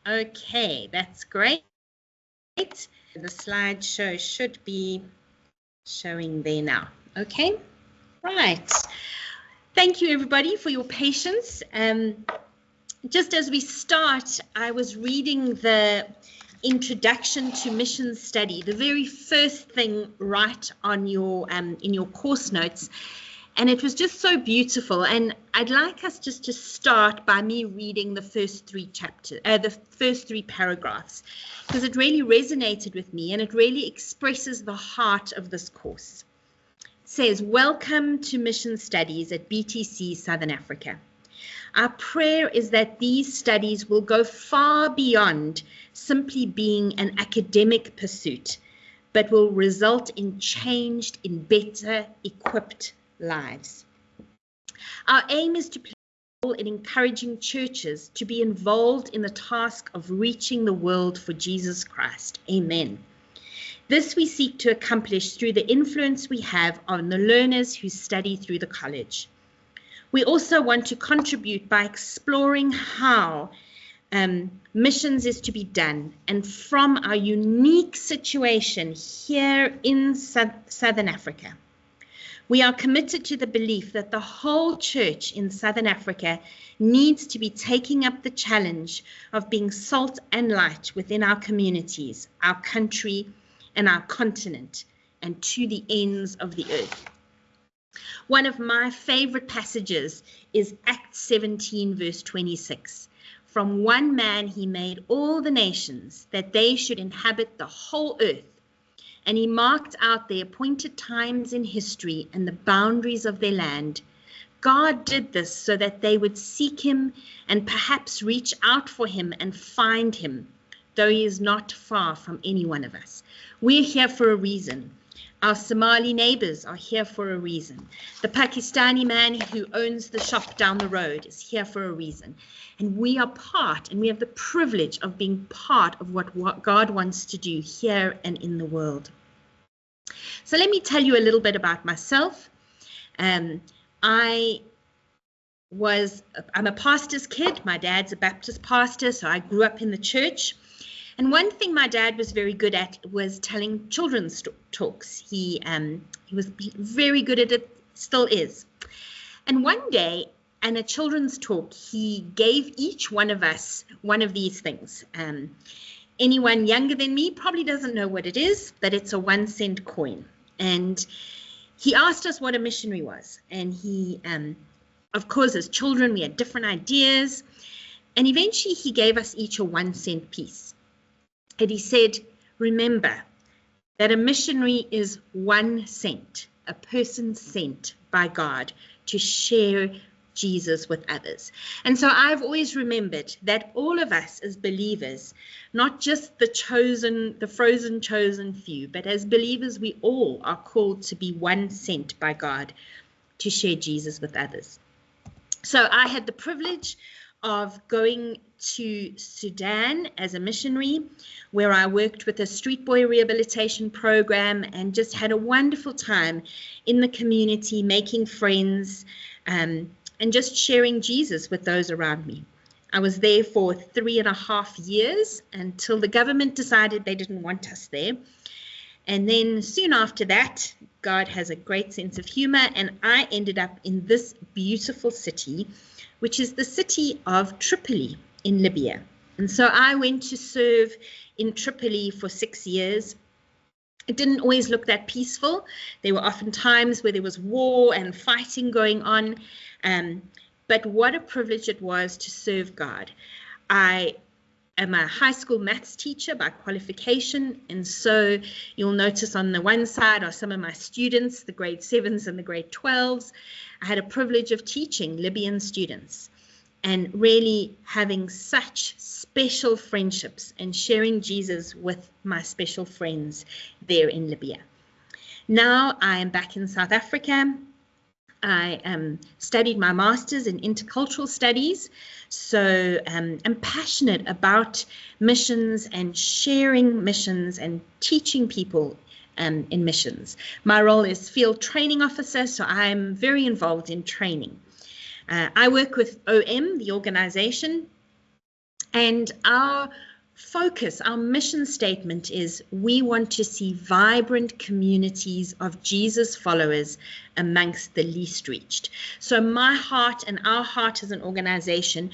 Okay, that's great. The slideshow should be showing there now. Okay, right. Thank you, everybody, for your patience. Just as we start, I was reading the Introduction to Mission Study, the very first thing right on your in your course notes, and it was just so beautiful. And I'd like us just to start by me reading the first three paragraphs, because it really resonated with me and it really expresses the heart of this course. It says, "Welcome to Mission Studies at BTC Southern Africa. Our prayer is that these studies will go far beyond simply being an academic pursuit, but will result in changed, in better equipped lives. Our aim is to play a role in encouraging churches to be involved in the task of reaching the world for Jesus Christ. Amen. This we seek to accomplish through the influence we have on the learners who study through the college. We also want to contribute by exploring how missions is to be done, and from our unique situation here in Southern Africa. We are committed to the belief that the whole church in Southern Africa needs to be taking up the challenge of being salt and light within our communities, our country, and our continent, and to the ends of the earth." One of my favorite passages is Acts 17, verse 26. "From one man he made all the nations, that they should inhabit the whole earth. And he marked out the appointed times in history and the boundaries of their land. God did this so that they would seek him and perhaps reach out for him and find him, though he is not far from any one of us. We're here for a reason. Our Somali neighbors are here for a reason. The Pakistani man who owns the shop down the road is here for a reason. And we are part, and we have the privilege of being part of what God wants to do here and in the world." So let me tell you a little bit about myself. I'm a pastor's kid. My dad's a Baptist pastor, so I grew up in the church. And one thing my dad was very good at was telling children's talks. He was very good at it, still is. And one day, in a children's talk, he gave each one of us one of these things. Anyone younger than me probably doesn't know what it is, but it's a 1-cent coin. And he asked us what a missionary was. And he, of course, as children, we had different ideas. And eventually he gave us each a 1-cent piece. And he said, "Remember that a missionary is 1 cent, a person sent by God to share Jesus with others." And so I've always remembered that all of us as believers, not just the frozen chosen few, but as believers, we all are called to be 1 cent by God to share Jesus with others. So I had the privilege of going to Sudan as a missionary, where I worked with a street boy rehabilitation program and just had a wonderful time in the community, making friends, and just sharing Jesus with those around me. I was there for 3.5 years until the government decided they didn't want us there. And then soon after that, God has a great sense of humor, and I ended up in this beautiful city, which is the city of Tripoli in Libya. And so I went to serve in Tripoli for 6 years. It didn't always look that peaceful. There were often times where there was war and fighting going on. But what a privilege it was to serve God. I am a high school maths teacher by qualification. And so you'll notice on the one side are some of my students, the grade 7s and the grade 12s. I had a privilege of teaching Libyan students and really having such special friendships and sharing Jesus with my special friends there in Libya. Now I am back in South Africa. I studied my master's in intercultural studies, so I'm passionate about missions and sharing missions and teaching people in missions. My role is field training officer, so I'm very involved in training. I work with OM, the organization, And our focus, our mission statement is we want to see vibrant communities of Jesus followers amongst the least reached. So my heart and our heart as an organization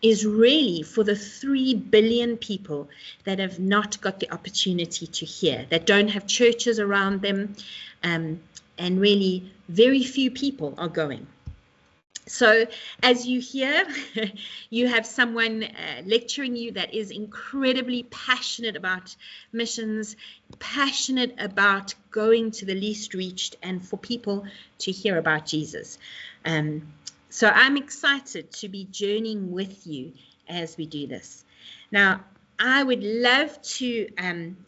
is really for the 3 billion people that have not got the opportunity to hear, that don't have churches around them, and really very few people are going. So as you hear, you have someone lecturing you that is incredibly passionate about missions, passionate about going to the least reached and for people to hear about Jesus. So I'm excited to be journeying with you as we do this. Now, I would love to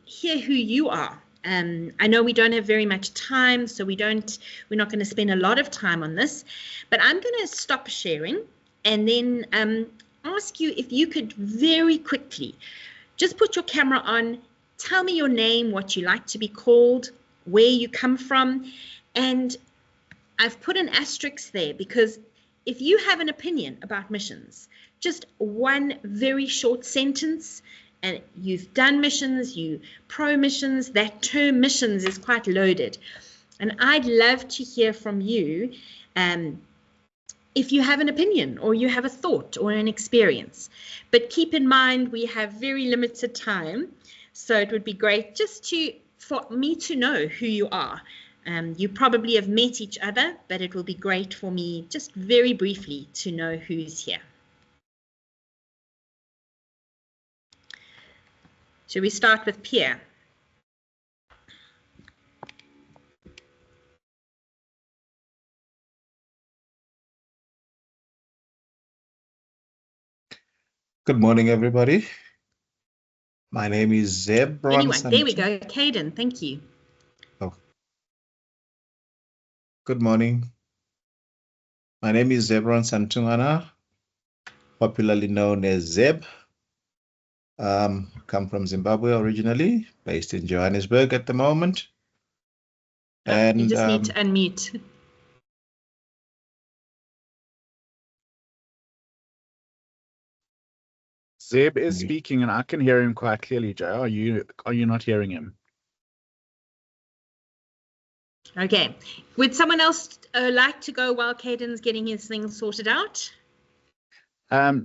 hear who you are. I know we don't have very much time, so we're not going to spend a lot of time on this, but I'm going to stop sharing and then ask you if you could very quickly just put your camera on, tell me your name, what you like to be called, where you come from, and I've put an asterisk there because if you have an opinion about missions, just one very short sentence, and you've done missions, you pro missions, that term missions is quite loaded. And I'd love to hear from you if you have an opinion or you have a thought or an experience. But keep in mind, we have very limited time. So it would be great just for me to know who you are. You probably have met each other, but it will be great for me just very briefly to know who's here. Should we start with Pierre? Good morning, everybody. My name is Zeb. Anyway, there we go. Caden, thank you. Oh. Good morning. My name is Zebron Santungana, popularly known as Zeb. Come from Zimbabwe originally, based in Johannesburg at the moment. And you just need to unmute. Zeb is speaking and I can hear him quite clearly, Joe. Are you not hearing him? Okay. Would someone else like to go while Caden's getting his thing sorted out?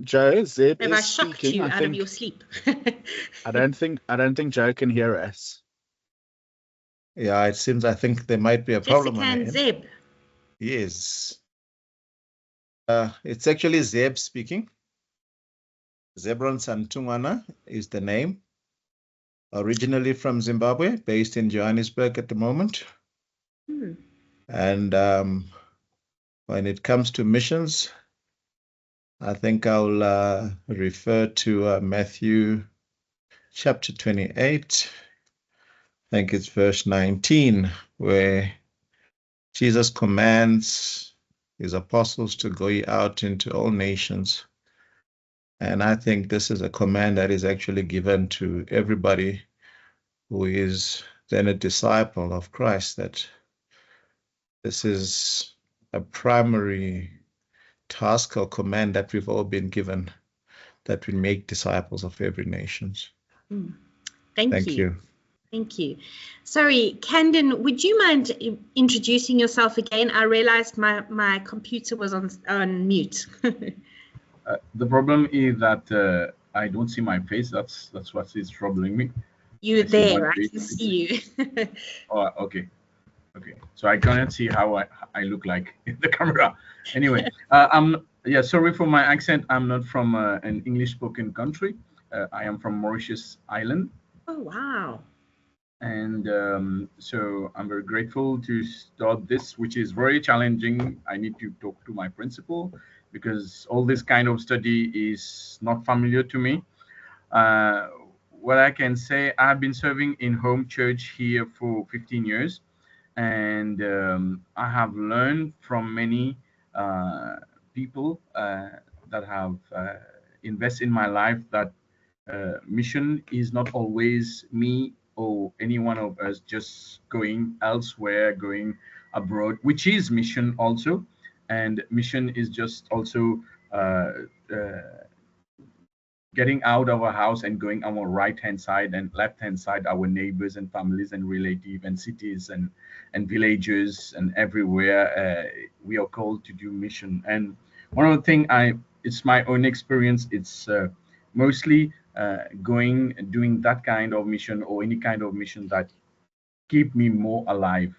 Joe, Zeb Have is I shocked speaking. you out of your sleep? I don't think Joe can hear us. Yeah, I think there might be a problem. Jessica and Zeb. Yes. It's actually Zeb speaking. Zebron Santungana is the name. Originally from Zimbabwe, based in Johannesburg at the moment. And when it comes to missions, I think I'll refer to Matthew chapter 28. I think it's verse 19, where Jesus commands his apostles to go out into all nations. And I think this is a command that is actually given to everybody who is then a disciple of Christ, that this is a primary task or command that we've all been given, that we make disciples of every nation. Thank you. Thank you. Sorry, Candon, would you mind introducing yourself again? I realized my computer was on mute. The problem is that I don't see my face. That's what is troubling me. You're there. I can see you. Oh, okay. So I cannot see how I look like in the camera. Anyway, sorry for my accent. I'm not from an English-spoken country. I am from Mauritius Island. Oh, wow. And so I'm very grateful to start this, which is very challenging. I need to talk to my principal because all this kind of study is not familiar to me. What I can say, I've been serving in home church here for 15 years. And I have learned from many people that have invested in my life that mission is not always me or any one of us just going elsewhere, going abroad, which is mission also. And mission is just also getting out of our house and going on our right-hand side and left-hand side, our neighbors and families and relatives and cities and villages and everywhere, we are called to do mission. And one of the things it's my own experience. It's mostly going and doing that kind of mission or any kind of mission that keep me more alive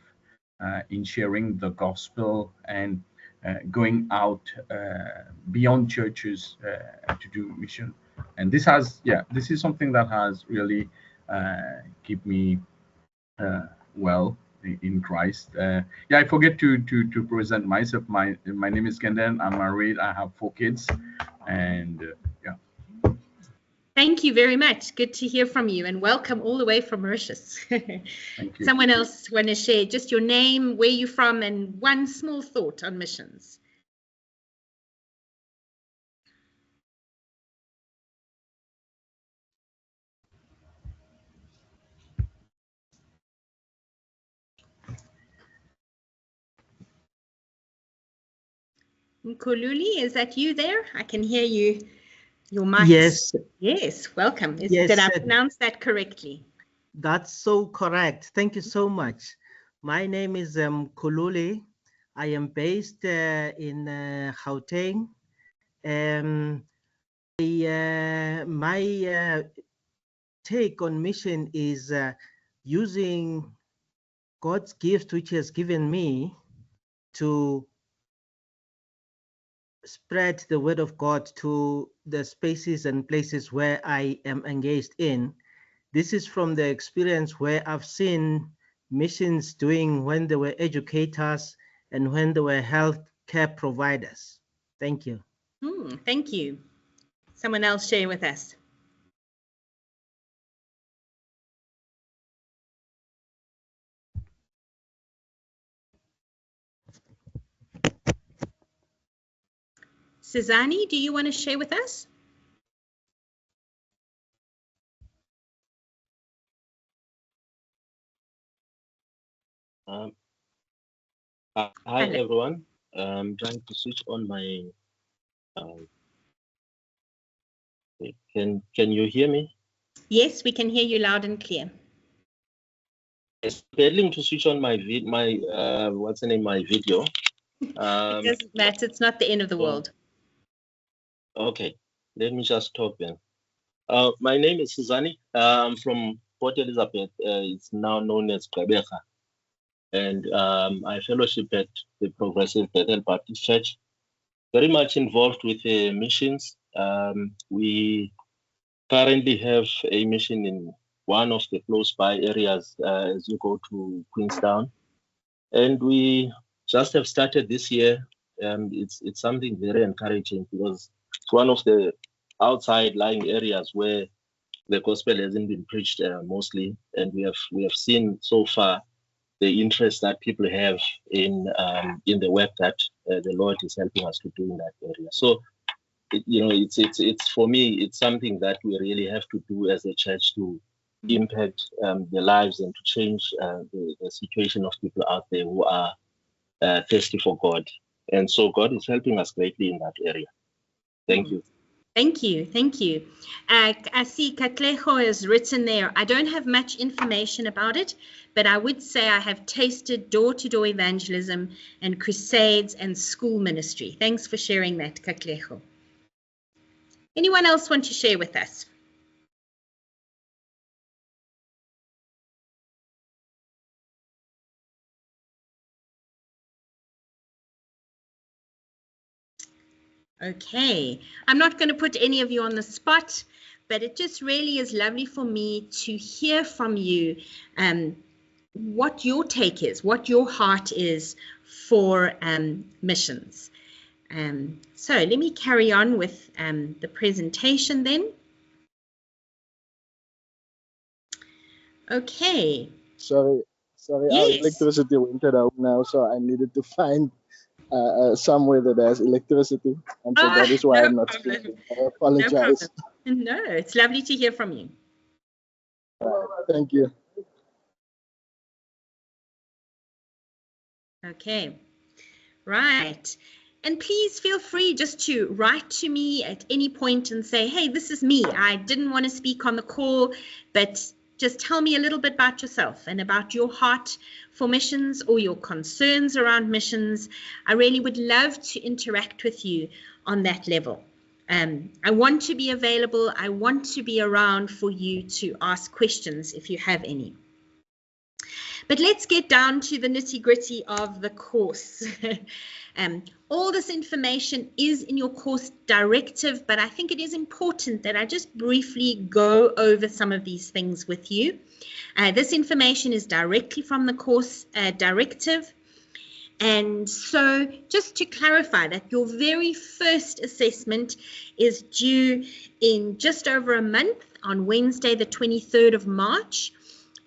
in sharing the gospel and going out beyond churches to do mission. And this is something that has really keep me well in Christ. I forget to present myself. My name is Kendon. I'm married. I have 4 kids, and Thank you very much. Good to hear from you, and welcome all the way from Mauritius. Thank you. Someone else want to share just your name, where you're from, and one small thought on missions? Nkululi, is that you there? I can hear you. Your mic. Yes. Yes, welcome. Yes, did I pronounce that correctly? That's so correct. Thank you so much. My name is Kululi. I am based in Gauteng. My take on mission is using God's gift, which He has given me, to spread the word of God to the spaces and places where I am engaged in. This is from the experience where I've seen missions doing when they were educators and when they were health care providers. Thank you. Thank you. Someone else share with us. Sizani, do you want to share with us? Hi everyone. I'm trying to switch on my. Can you hear me? Yes, we can hear you loud and clear. It's failing to switch on my what's the name? My video. It doesn't matter. It's not the end of the world. Okay, let me just talk then. My name is Sizani. I'm from Port Elizabeth. It's now known as Gqeberha. And I fellowship at the Progressive Bethel Baptist Church. Very much involved with missions. We currently have a mission in one of the close by areas as you go to Queenstown. And we just have started this year. It's something very encouraging because it's one of the outside lying areas where the gospel hasn't been preached mostly. And we have seen so far the interest that people have in the work that the Lord is helping us to do in that area. So, it's for me, it's something that we really have to do as a church to impact the lives and to change the situation of people out there who are thirsty for God. And so God is helping us greatly in that area. Thank you. Thank you. Thank you. I see Katlego has written there. I don't have much information about it, but I would say I have tasted door-to-door evangelism and crusades and school ministry. Thanks for sharing that, Katlego. Anyone else want to share with us? Okay, I'm not going to put any of you on the spot, but it just really is lovely for me to hear from you what your take is, what your heart is for missions. So let me carry on with the presentation then. Okay. Sorry, Yes. our electricity went out now, so I needed to find somewhere that has electricity, and so that is why I'm not speaking. I apologize. No, it's lovely to hear from you. Thank you. Okay, right. And please feel free just to write to me at any point and say, hey, this is me. I didn't want to speak on the call, but just tell me a little bit about yourself and about your heart for missions or your concerns around missions. I really would love to interact with you on that level. I want to be available. I want to be around for you to ask questions if you have any. But let's get down to the nitty-gritty of the course. All this information is in your course directive, but I think it is important that I just briefly go over some of these things with you. This information is directly from the course directive. And so just to clarify that your very first assessment is due in just over a month on Wednesday, the 23rd of March,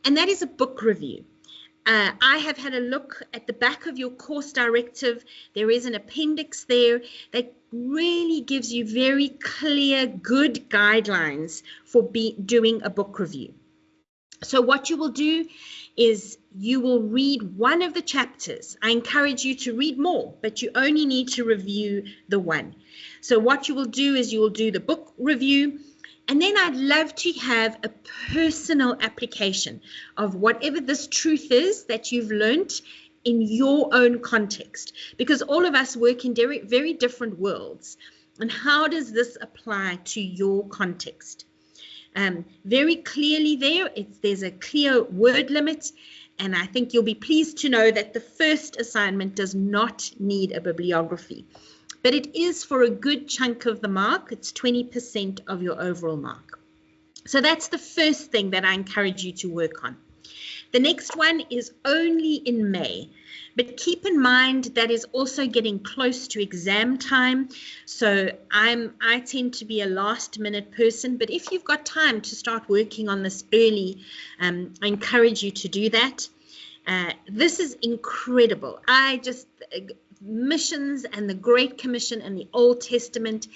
and that is a book review. I have had a look at the back of your course directive. There is an appendix there that really gives you very clear, good guidelines for doing a book review. So what you will do is you will read one of the chapters. I encourage you to read more, but you only need to review the one. So what you will do is you will do the book review, and then I'd love to have a personal application of whatever this truth is that you've learned in your own context, because all of us work in very different worlds. And how does this apply to your context? Very clearly there's a clear word limit, and I think you'll be pleased to know that the first assignment does not need a bibliography, but it is for a good chunk of the mark. It's 20% of your overall mark. So that's the first thing that I encourage you to work on. The next one is only in May, but keep in mind that is also getting close to exam time. So I tend to be a last minute person, but if you've got time to start working on this early, I encourage you to do that. This is incredible. Missions and the Great Commission and the Old Testament,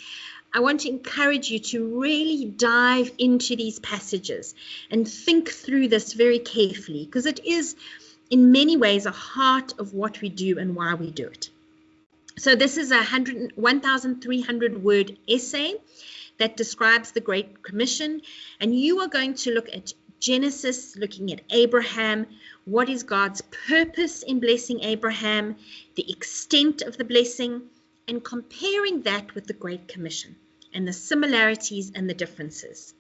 I want to encourage you to really dive into these passages and think through this very carefully, because it is in many ways a heart of what we do and why we do it. So this is a 1,300 word essay that describes the Great Commission, and you are going to look at Genesis, looking at Abraham. What is God's purpose in blessing Abraham, the extent of the blessing, and comparing that with the Great Commission and the similarities and the differences.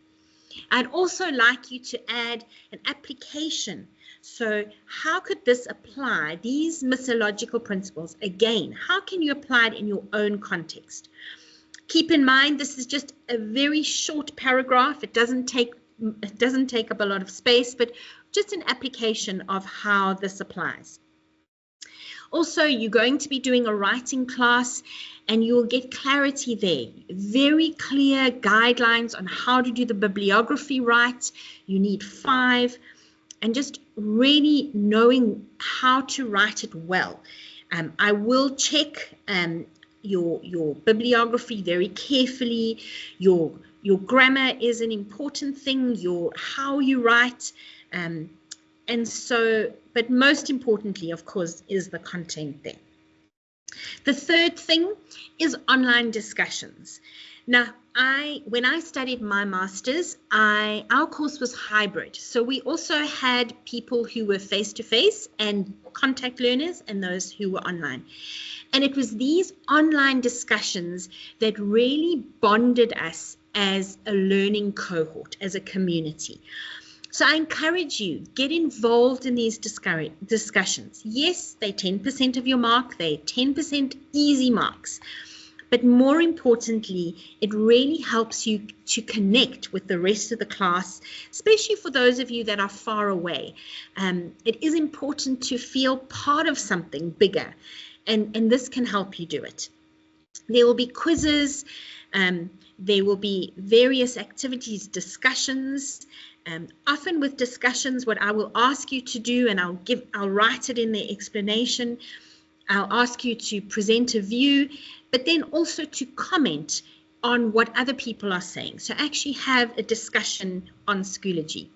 I'd also like you to add an application. So how could this apply, these missiological principles? Again, how can you apply it in your own context? Keep in mind, this is just a very short paragraph. It doesn't take up a lot of space, but just an application of how this applies. Also, you're going to be doing a writing class, and you'll get clarity there. Very clear guidelines on how to do the bibliography right. You need 5, and just really knowing how to write it well. I will check your bibliography very carefully. Your grammar is an important thing, how you write, and so, but most importantly, of course, is the content there. The third thing is online discussions. Now, when I studied my master's, our course was hybrid. So we also had people who were face-to-face and contact learners and those who were online. And it was these online discussions that really bonded us as a learning cohort, as a community. So I encourage you, get involved in these discussions. Yes, they're 10% of your mark, they're 10% easy marks. But more importantly, it really helps you to connect with the rest of the class, especially for those of you that are far away. It is important to feel part of something bigger, and this can help you do it. There will be quizzes, there will be various activities, discussions. Often with discussions, what I will ask you to do, and I'll write it in the explanation, I'll ask you to present a view, but then also to comment on what other people are saying. So actually have a discussion on Schoology.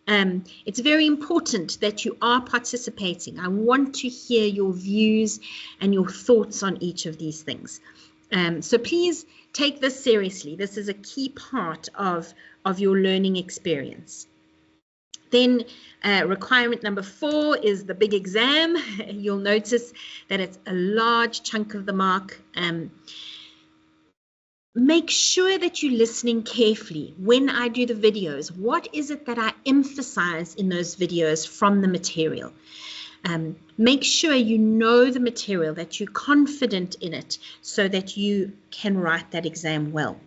It's very important that you are participating. I want to hear your views and your thoughts on each of these things. So please take this seriously. This is a key part of your learning experience. Then requirement number 4 is the big exam. You'll notice that it's a large chunk of the mark. Make sure that you're listening carefully when I do the videos. What is it that I emphasize in those videos from the material? Make sure you know the material, that you're confident in it, so that you can write that exam well.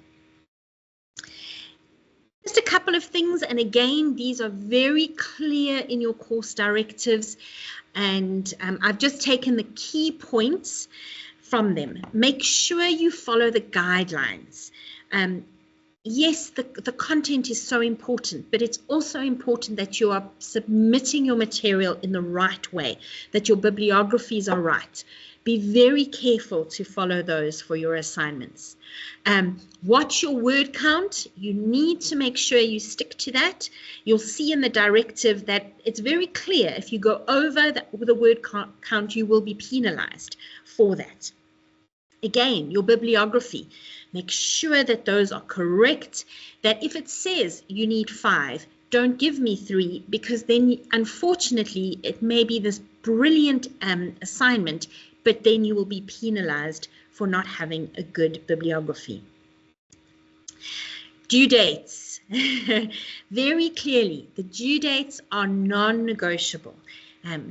Just a couple of things, and again, these are very clear in your course directives, and I've just taken the key points from them. Make sure you follow the guidelines. Yes, the content is so important, but it's also important that you are submitting your material in the right way, that your bibliographies are right. Be very careful to follow those for your assignments. Watch your word count. You need to make sure you stick to that. You'll see in the directive that it's very clear. If you go over the word count, you will be penalized for that. Again, your bibliography. Make sure that those are correct, that if it says you need 5, don't give me 3, because then, unfortunately, it may be this brilliant assignment, but then you will be penalized for not having a good bibliography. Due dates. Very clearly, the due dates are non-negotiable.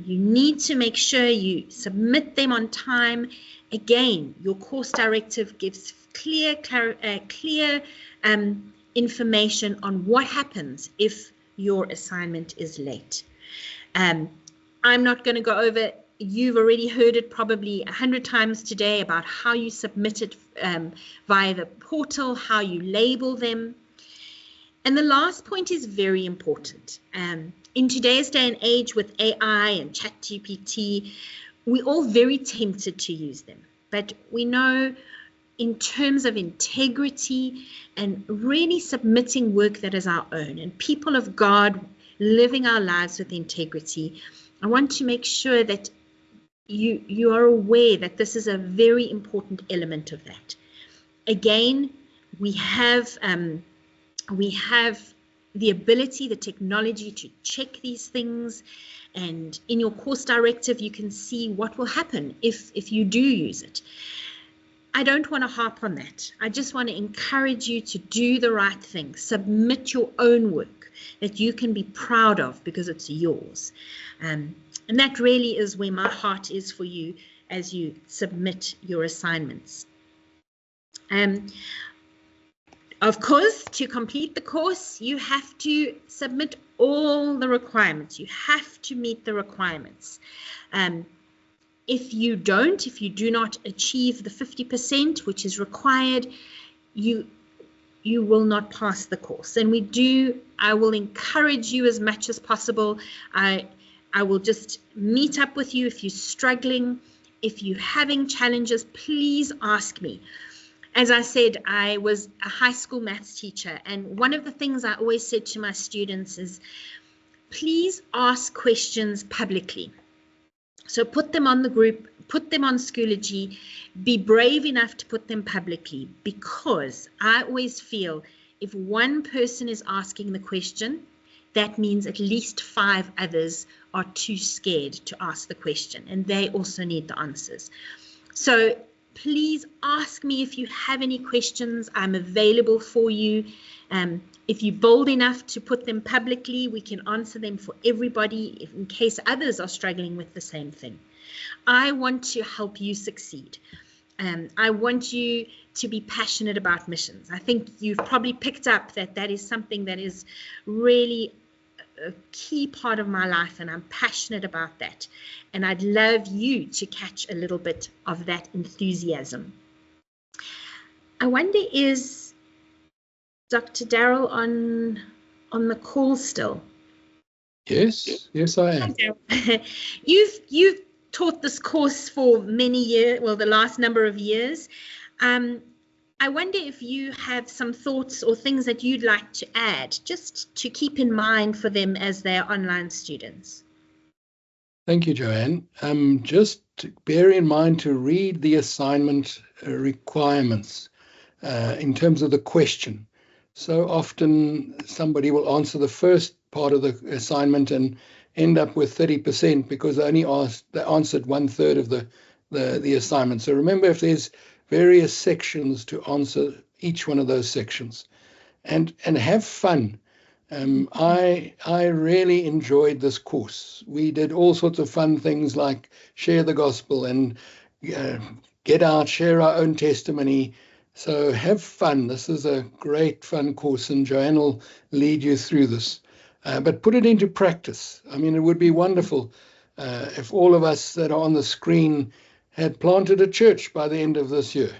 You need to make sure you submit them on time. Again, your course directive gives clear information on what happens if your assignment is late. I'm not going to go over. You've already heard it probably 100 times today about how you submit it via the portal, how you label them. And the last point is very important. In today's day and age with AI and ChatGPT, we're all very tempted to use them. But we know in terms of integrity and really submitting work that is our own, and people of God living our lives with integrity, I want to make sure that you are aware that this is a very important element of that. Again, we have the ability, the technology to check these things, and in your course directive you can see what will happen if you do use it. I don't want to harp on that. I just want to encourage you to do the right thing. Submit your own work that you can be proud of because it's yours. And that really is where my heart is for you as you submit your assignments. Of course, to complete the course, you have to submit all the requirements. You have to meet the requirements. If you do not achieve the 50%, which is required, you will not pass the course. And I will encourage you as much as possible. I will just meet up with you if you're struggling. If you're having challenges, please ask me. As I said, I was a high school maths teacher, and one of the things I always said to my students is, please ask questions publicly. So put them on the group, put them on Schoology, be brave enough to put them publicly, because I always feel if one person is asking the question, that means at least 5 others are too scared to ask the question, and they also need the answers. So please ask me if you have any questions. I'm available for you. If you're bold enough to put them publicly, we can answer them for everybody in case others are struggling with the same thing. I want to help you succeed. I want you to be passionate about missions. I think you've probably picked up that is something that is really a key part of my life, and I'm passionate about that. And I'd love you to catch a little bit of that enthusiasm. I wonder, is Dr. Darrell on the call still? Yes, I am. You've taught this course for many years, well, the last number of years. I wonder if you have some thoughts or things that you'd like to add, just to keep in mind for them as they're online students. Thank you, Joanne. Just bear in mind to read the assignment requirements in terms of the question. So often somebody will answer the first part of the assignment and end up with 30% because they answered 1/3 of the assignment. So remember, if there's various sections, to answer each one of those sections, and have fun. I really enjoyed this course. We did all sorts of fun things like share the gospel and get out, share our own testimony. So have fun. This is a great fun course, and Joanne will lead you through this. But put it into practice. I mean, it would be wonderful if all of us that are on the screen had planted a church by the end of this year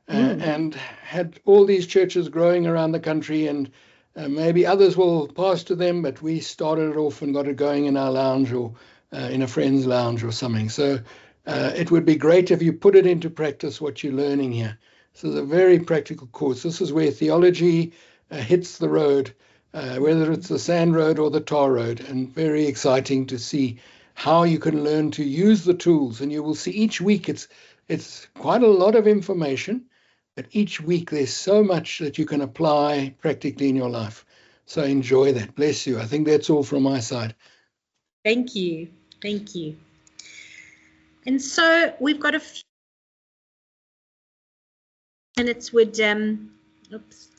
and had all these churches growing around the country, and maybe others will pass to them, but we started it off and got it going in our lounge or in a friend's lounge or something. So it would be great if you put it into practice, what you're learning here. This is a very practical course. This is where theology hits the road, whether it's the sand road or the tar road, and very exciting to see how you can learn to use the tools. And you will see each week it's quite a lot of information, but each week there's so much that you can apply practically in your life. So enjoy that. Bless you. I think that's all from my side. Thank you. Thank you. And so we've got a few minutes would, oops.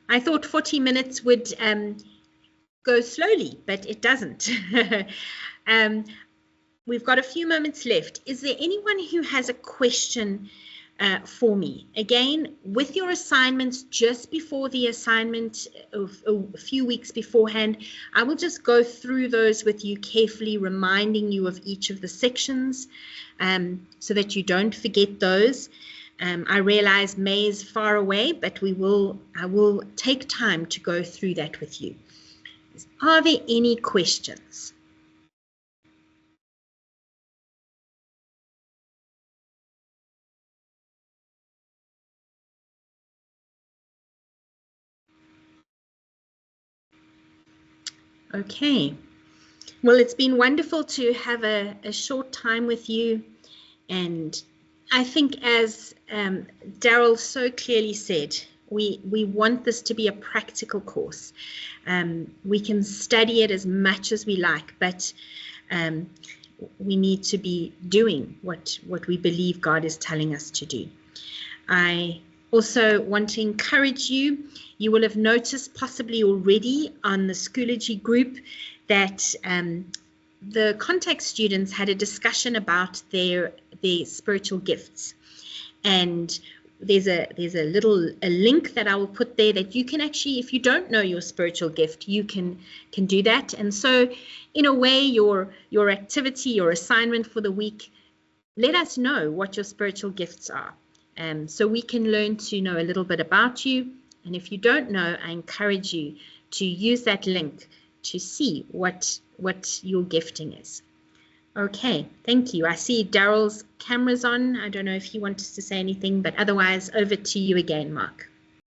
I thought 40 minutes would go slowly, but it doesn't. We've got a few moments left. Is there anyone who has a question for me? Again, with your assignments just before the assignment, a few weeks beforehand, I will just go through those with you carefully, reminding you of each of the sections so that you don't forget those. I realize May is far away, but I will take time to go through that with you. Are there any questions? Okay. Well, it's been wonderful to have a short time with you. And I think, as Daryl so clearly said, we want this to be a practical course. We can study it as much as we like, but we need to be doing what we believe God is telling us to do. I also want to encourage you. You will have noticed possibly already on the Schoology group that the contact students had a discussion about their spiritual gifts. And there's a link that I will put there that you can actually, if you don't know your spiritual gift, you can do that. And so in a way, your activity, your assignment for the week, let us know what your spiritual gifts are. So we can learn to know a little bit about you. And if you don't know, I encourage you to use that link to see what your gifting is. Okay, thank you. I see Daryl's camera's on. I don't know if he wants to say anything, but otherwise over to you again, Mark.